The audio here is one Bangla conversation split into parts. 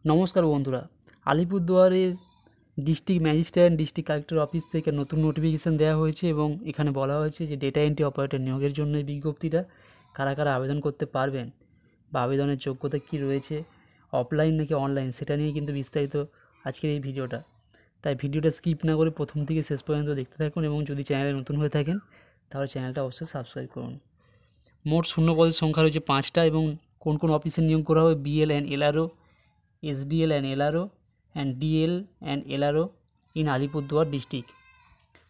নমস্কার বন্ধুরা, আলিপুরদুয়ারের district magistrate and district collector office থেকে নতুন নোটিফিকেশান দেওয়া হয়েছে এবং এখানে বলা হয়েছে যে ডেটা এন্ট্রি অপারেটর নিয়োগের জন্য এই বিজ্ঞপ্তিটা কারা কারা আবেদন করতে পারবেন বা আবেদনের যোগ্যতা কী রয়েছে, অফলাইন নাকি অনলাইন, সেটা নিয়ে কিন্তু বিস্তারিত আজকের এই ভিডিওটা। তাই ভিডিওটা স্কিপ না করে প্রথম থেকে শেষ পর্যন্ত দেখতে থাকুন এবং যদি চ্যানেলে নতুন হয়ে থাকেন তাহলে চ্যানেলটা অবশ্যই সাবস্ক্রাইব করুন। মোট শূন্য পদের সংখ্যা রয়েছে 5টা এবং কোন কোন অফিসে নিয়োগ করা হবে: BL and LRO, SDL and LRO and DL and LRO in Alipurduar district.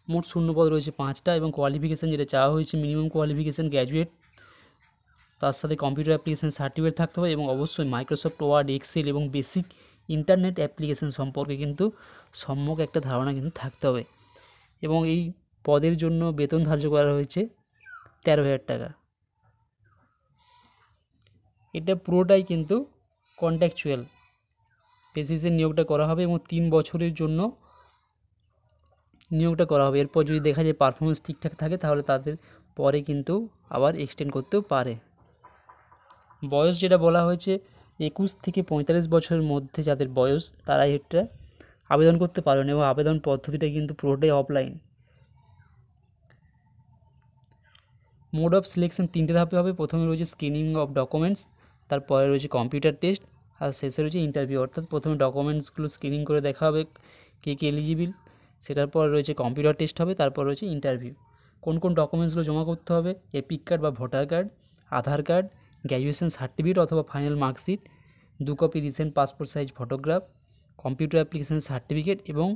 মোট শূন্যপদ রয়েছে 5টা এবং কোয়ালিফিকেশান যেটা চাওয়া হয়েছে মিনিমাম কোয়ালিফিকেশান গ্র্যাজুয়েট, তার সাথে কম্পিউটার অ্যাপ্লিকেশান সার্টিফিকেট থাকতে হবে এবং অবশ্যই মাইক্রোসফট ওয়ার্ড, এক্সেল এবং বেসিক ইন্টারনেট অ্যাপ্লিকেশান সম্পর্কে কিন্তু সম্যক একটা ধারণা কিন্তু থাকতে হবে। এবং এই পদের জন্য বেতন ধার্য করা হয়েছে 13,000 টাকা। এটা পুরোটাই কিন্তু কন্ট্রাকচুয়াল বেসিসে নিয়োগটা করা হবে এবং 3 বছরের জন্য নিয়োগটা করা হবে। এরপর যদি দেখা যায় পারফরমেন্স ঠিকঠাক থাকে তাহলে তাদের পরে কিন্তু আবার এক্সটেন্ড করতেও পারে। বয়স যেটা বলা হয়েছে 21 থেকে 45 বছরের মধ্যে যাদের বয়স তারাই এটা আবেদন করতে পারেন এবং আবেদন পদ্ধতিটা কিন্তু পুরোটাই অফলাইন। মোড অফ সিলেকশন 3টে ধাপে হবে। প্রথমে রয়েছে স্ক্রিনিং অফ ডকুমেন্টস, তারপরে রয়েছে কম্পিউটার টেস্ট আর শেষে রয়েছে ইন্টারভিউ। অর্থাৎ প্রথমে ডকুমেন্টসগুলো স্ক্রিনিং করে দেখা হবে কে কে এলিজিবল, সেটার পর রয়েছে কম্পিউটার টেস্ট হবে, তারপর রয়েছে ইন্টারভিউ। কোন কোন ডকুমেন্টসগুলো জমা করতে হবে: এপিক কার্ড বা voter card, Aadhaar card, graduation certificate অথবা final marksheet, 2 copy recent passport size photograph, computer application certificate এবং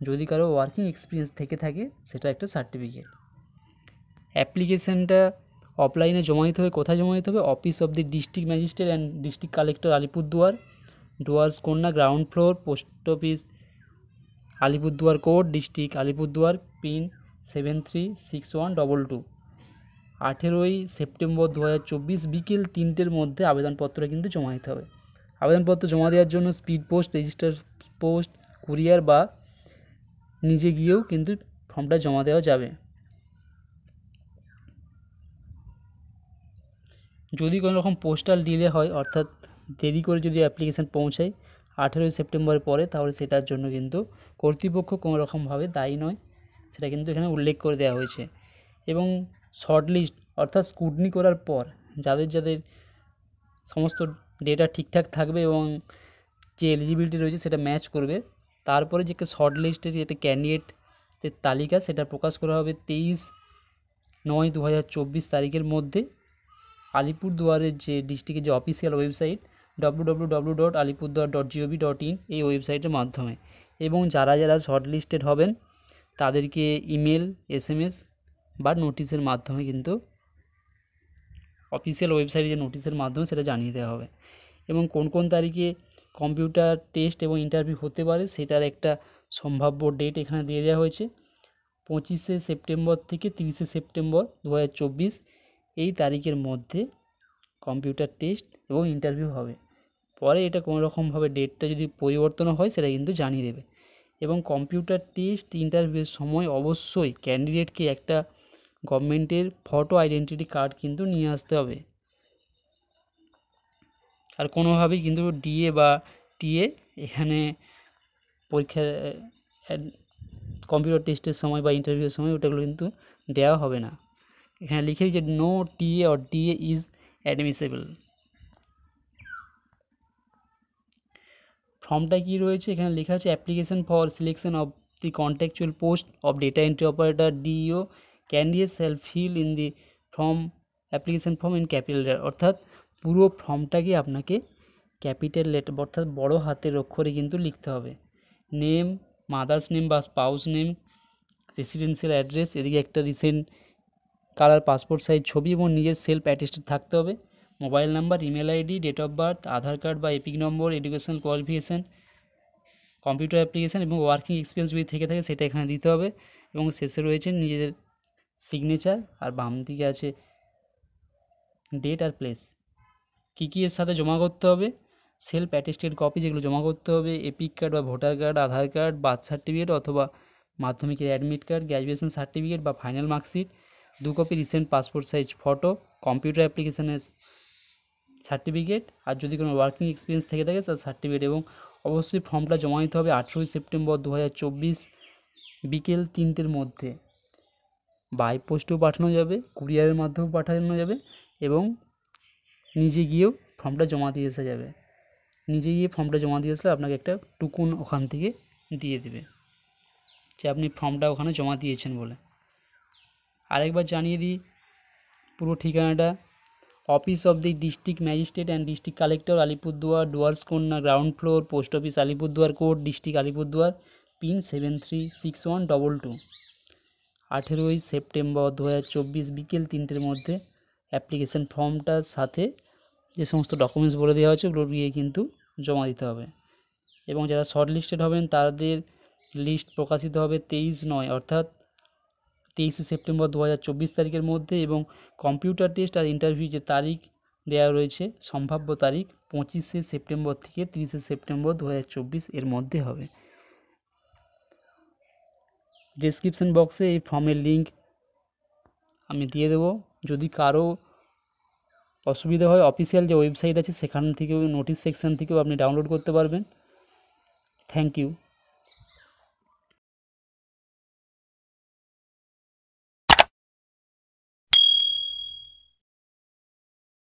যদি কারো ওয়ার্কিং এক্সপিরিয়েন্স থেকে থাকে সেটা একটা সার্টিফিকেট। অ্যাপ্লিকেশানটা অফলাইনে জমা দিতে হবে। কোথায় জমা দিতে হবে? Office of the district magistrate and district collector Alipurduar, Duars Kanya, ground floor, post office Alipurduar code, district Alipurduar, pin 736122। 18ই সেপ্টেম্বর 2024 বিকেল 3টের মধ্যে আবেদনপত্র কিন্তু জমা দিতে হবে। আবেদনপত্র জমা দেওয়ার জন্য speed post, register post, courier বা নিজে গিয়েও কিন্তু ফর্মটা জমা দেওয়া যাবে। যদি কোনো রকম পোস্টাল ডিলে হয় অর্থাৎ দেরি করে যদি অ্যাপ্লিকেশান পৌঁছায় 18ই সেপ্টেম্বরের পরে, তাহলে সেটার জন্য কিন্তু কর্তৃপক্ষ কোনো রকমভাবে দায়ী নয়, সেটা কিন্তু এখানে উল্লেখ করে দেওয়া হয়েছে। এবং শর্ট লিস্ট অর্থাৎ স্ক্রুটনি করার পর যাদের যাদের সমস্ত ডেটা ঠিকঠাক থাকবে এবং যে এলিজিবিলিটি রয়েছে সেটা ম্যাচ করবে, তারপরে যে শর্ট লিস্টের একটা ক্যান্ডিডেটের তালিকা সেটা প্রকাশ করা হবে 23/9/2024 তারিখের মধ্যে আলিপুরদুয়ারের যে ডিস্ট্রিক্টের যে অফিসিয়াল ওয়েবসাইট www.alipurduar.gov.in এই ওয়েবসাইটের মাধ্যমে। এবং যারা যারা শর্ট লিস্টেড হবেন তাদেরকে ইমেল, SMS বা নোটিশের মাধ্যমে কিন্তু অফিসিয়াল ওয়েবসাইটে যে নোটিশের মাধ্যমে সেটা জানিয়ে দেওয়া হবে। এবং কোন কোন তারিখে কম্পিউটার টেস্ট এবং ইন্টারভিউ হতে পারে সেটার একটা সম্ভাব্য ডেট এখানে দিয়ে দেওয়া হয়েছে। 25শে সেপ্টেম্বর থেকে 30শে সেপ্টেম্বর 2024 এই তারিখের মধ্যে কম্পিউটার টেস্ট এবং ইন্টারভিউ হবে। পরে এটা কোনো রকমভাবে ডেটটা যদি পরিবর্তন হয় সেটা কিন্তু জানিয়ে দেবে। এবং কম্পিউটার টেস্ট ইন্টারভিউয়ের সময় অবশ্যই ক্যান্ডিডেটকে একটা গভর্নমেন্টের ফটো আইডেন্টিটি কার্ড কিন্তু নিয়ে আসতে হবে। আর কোনোভাবেই কিন্তু ডিএ বা টিএ এখানে পরীক্ষা কম্পিউটার টেস্টের সময় বা ইন্টারভিউয়ের সময় ওটাগুলো কিন্তু দেওয়া হবে না। এখানে লিখে যে no TA or DA is admissible. ফর্মটা কী রয়েছে এখানে লেখা আছে: application for selection of the contractual post of data entry operator DEO candidate shall fill in the form application form in capital letter. অর্থাৎ পুরো ফর্মটাকে আপনাকে ক্যাপিটাল লেটার অর্থাৎ বড় হাতের অক্ষরে কিন্তু লিখতে হবে। নেম, মাদার্স নেম বা স্পাউস নেম, রেসিডেন্সিয়াল অ্যাড্রেস, এদিকে একটা রিসেন্ট কালার পাসপোর্ট সাইজ ছবি এবং নিজের সেলফ অ্যাটেস্টেড থাকতে হবে। Mobile number, email ID, date of birth, Aadhaar card বা EPIC number, educational qualification, computer application এবং ওয়ার্কিং এক্সপিরিয়েন্স যদি থেকে থাকে সেটা এখানে দিতে হবে। এবং শেষে রয়েছে নিজেদের সিগনেচার আর বাম দিকে আছে ডেট আর প্লেস। কী কী এর সাথে জমা করতে হবে: সেলফ অ্যাটেস্টেড কপি যেগুলো জমা করতে হবে, এপিক কার্ড বা voter card, Aadhaar card, birth certificate অথবা মাধ্যমিকের অ্যাডমিট কার্ড, গ্র্যাজুয়েশন সার্টিফিকেট বা final marksheet, 2 copy recent passport size photo, computer অ্যাপ্লিকেশানের সার্টিফিকেট, আর যদি কোনো ওয়ার্কিং এক্সপিরিয়েন্স থেকে থাকে তার সার্টিফিকেট। এবং অবশ্যই ফর্মটা জমা দিতে হবে 18ই সেপ্টেম্বর 2024 বিকেল 3টের মধ্যে। বাই পোস্টেও পাঠানো যাবে, কুরিয়ারের মাধ্যমেও পাঠানো যাবে, এবং নিজে গিয়েও ফর্মটা জমা দিয়ে আসা যাবে। নিজে গিয়ে ফর্মটা জমা দিয়ে আসলে আপনাকে একটা টুকুন ওখান থেকে দিয়ে দেবে যে আপনি ফর্মটা ওখানে জমা দিয়েছেন বলে। আরেকবার জানিয়ে দিই পুরো ঠিকানাটা। Office of the district magistrate and district collector, Alipurduar, Duars Kanya, ground floor, post office Alipurduar code, district Alipurduar, pin 736122। 18ই সেপ্টেম্বর 2024 বিকেল 3টের মধ্যে অ্যাপ্লিকেশান ফর্মটার সাথে যে সমস্ত ডকুমেন্টস বলে দেওয়া হয়েছে ওগুলো গিয়ে কিন্তু জমা দিতে হবে। এবং যারা শর্ট লিস্টেড হবেন তাদের লিস্ট প্রকাশিত হবে 23/9 অর্থাৎ 23শে সেপ্টেম্বর 2024 তারিখের মধ্যে। এবং কম্পিউটার টেস্ট আর ইন্টারভিউ যে তারিখ দেওয়া রয়েছে, সম্ভাব্য তারিখ 25শে সেপ্টেম্বর থেকে 30শে সেপ্টেম্বর 2024 এর মধ্যে হবে। ডেসক্রিপশন বক্সে এই ফর্মের লিঙ্ক আমি দিয়ে দেবো। যদি কারো অসুবিধা হয় অফিসিয়াল যে ওয়েবসাইট আছে সেখান থেকেও, নোটিশ সেকশন থেকেও আপনি ডাউনলোড করতে পারবেন। Thank you.